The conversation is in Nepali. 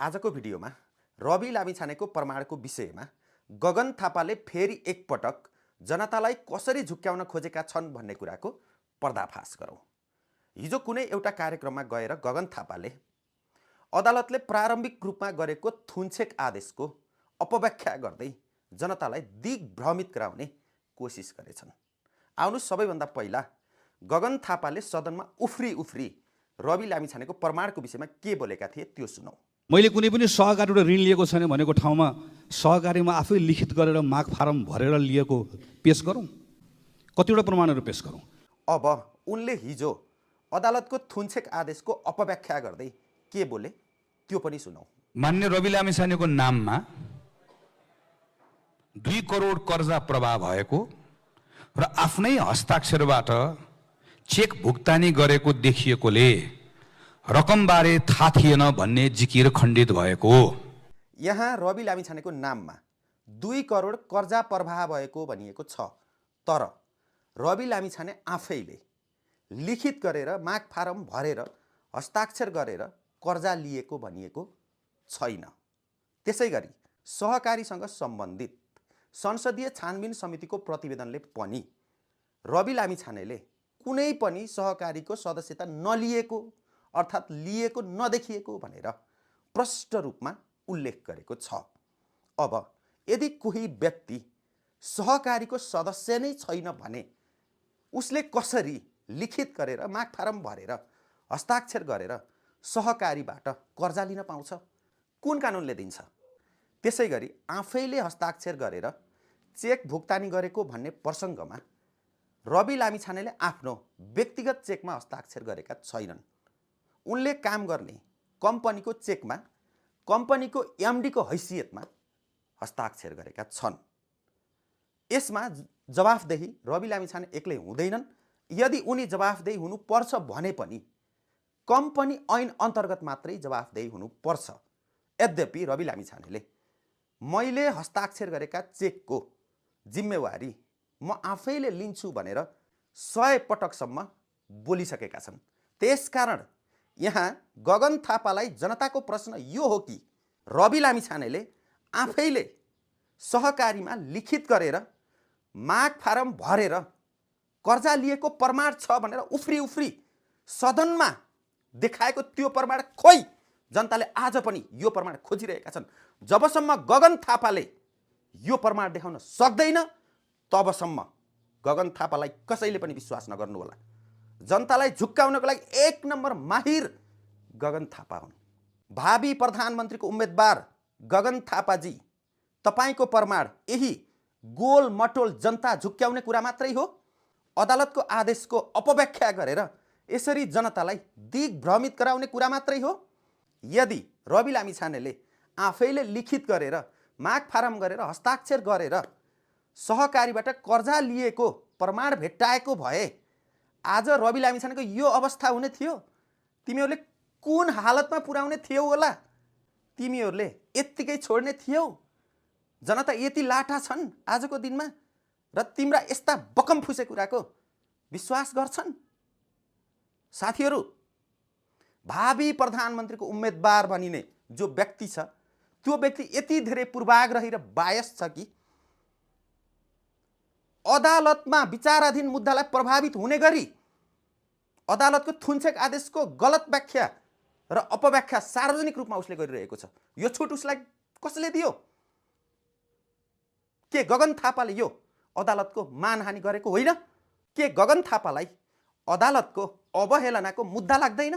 आजको भिडियोमा रवि लामिछानेको प्रमाणको विषयमा गगन थापाले फेरि एकपटक जनतालाई कसरी झुक्क्याउन खोजेका छन् भन्ने कुराको पर्दाफास गरौँ। हिजो कुनै एउटा कार्यक्रममा गएर गगन थापाले अदालतले प्रारम्भिक रूपमा गरेको थुन्छेक आदेशको अपव्याख्या गर्दै जनतालाई दिग्भ्रमित गराउने कोसिस गरेछन्। आउनुहोस् सबैभन्दा पहिला गगन थापाले सदनमा उफ्री रवि लामिछानेको प्रमाणको विषयमा के बोलेका थिए त्यो सुनौँ। मैले कुनै पनि सहकारीबाट ऋण लिएको छैन भनेको ठाउँमा सहकारीमा आफै लिखित गरेर माग फारम भरेर लिएको पेश गरौँ, कतिवटा प्रमाणहरू पेश गरौँ। अब उनले हिजो अदालतको थुन्छेक आदेशको अपव्याख्या गर्दै के बोले त्यो पनि सुनौँ। मान्य रवि लामिछानेको नाममा 2 करोड कर्जा प्रवाह भएको र आफ्नै हस्ताक्षरबाट चेक भुक्तानी गरेको देखिएकोले रकमबारे थाहा थिएन भन्ने जिकिर खण्डित भएको। यहाँ रवि लामिछानेको नाममा 2 करोड कर्जा प्रवाह भएको भनिएको छ, तर रवि लामिछाने आफैले लिखित गरेर माग फारम भरेर हस्ताक्षर गरेर कर्जा लिएको भनिएको छैन। त्यसैगरी सहकारीसँग सम्बन्धित संसदीय छानबिन समितिको प्रतिवेदनले पनि रवि लामिछानेले कुनै पनि सहकारीको सदस्यता नलिएको अर्थात् लिएको नदेखिएको भनेर प्रष्ट रूपमा उल्लेख गरेको छ। अब यदि कोही व्यक्ति सहकारीको सदस्य नै छैन भने उसले कसरी लिखित गरेर माग फारम भरेर हस्ताक्षर गरेर सहकारीबाट कर्जा लिन पाउँछ? कुन कानुनले दिन्छ? त्यसैगरी आफैले हस्ताक्षर गरेर चेक भुक्तानी गरेको भन्ने प्रसङ्गमा रवि लामिछानेले आफ्नो व्यक्तिगत चेकमा हस्ताक्षर गरेका छैनन्। उनले काम गर्ने कम्पनीको चेकमा कम्पनीको एमडीको हैसियतमा हस्ताक्षर गरेका छन्। यसमा जवाफदेही रवि लामिछाने एक्लै हुँदैनन्। यदि उनी जवाफदेही हुनुपर्छ भने पनि कम्पनी ऐन अन्तर्गत मात्रै जवाफदेही हुनुपर्छ। यद्यपि रवि लामिछानेले मैले हस्ताक्षर गरेका चेकको जिम्मेवारी म आफैले लिन्छु भनेर 100 पटकसम्म बोलिसकेका छन्। त्यसकारण यहाँ गगन थापालाई जनताको प्रश्न यो हो कि रवि लामिछानेले आफैले सहकारीमा लिखित गरेर माग फारम भरेर कर्जा लिएको प्रमाण छ भनेर उफ्री सदनमा देखाएको त्यो प्रमाण खोइ जनताले आज पनि यो प्रमाण खोजिरहेका छन्। जबसम्म गगन थापाले यो प्रमाण देखाउन सक्दैन तबसम्म गगन थापालाई कसैले पनि विश्वास नगर्नु होला। जनतालाई झुक्काउनको लागि 1 नम्बर माहिर गगन थापा हुन्। भावी प्रधानमन्त्रीको उम्मेदवार गगन थापाजी, तपाईको प्रमाण यही गोल मटोल जनता झुक्क्याउने कुरा मात्रै हो? अदालतको आदेशको अपव्याख्या गरेर यसरी जनतालाई दिग्भ्रमित गराउने कुरा मात्रै हो? यदि रवि लामिछानेले आफैले लिखित गरेर माग फारम गरेर हस्ताक्षर गरेर सहकारीबाट कर्जा लिएको प्रमाण भेट्टाएको भए आज रवि लामिछानेको यो अवस्था हुने थियो? तिमीहरूले कुन हालतमा पुर्याउने थियौ होला? तिमीहरूले यत्तिकै छोड्ने थियौ? जनता यति लाटा छन् आजको दिनमा र तिम्रा यस्ता बकम फुसे कुराको विश्वास गर्छन्? साथीहरू, भावी प्रधानमन्त्रीको उम्मेदवार बनिने जो व्यक्ति छ त्यो व्यक्ति यति धेरै पूर्वाग्रही र बायस छ कि अदालतमा विचाराधीन मुद्दालाई प्रभावित हुने गरी अदालतको थुन्छेक आदेशको गलत व्याख्या र अपव्याख्या सार्वजनिक रूपमा उसले गरिरहेको छ। यो छुट उसलाई कसले दियो? के गगन थापाले यो अदालतको मानहानि गरेको होइन? के गगन थापालाई अदालतको अवहेलनाको मुद्दा लाग्दैन?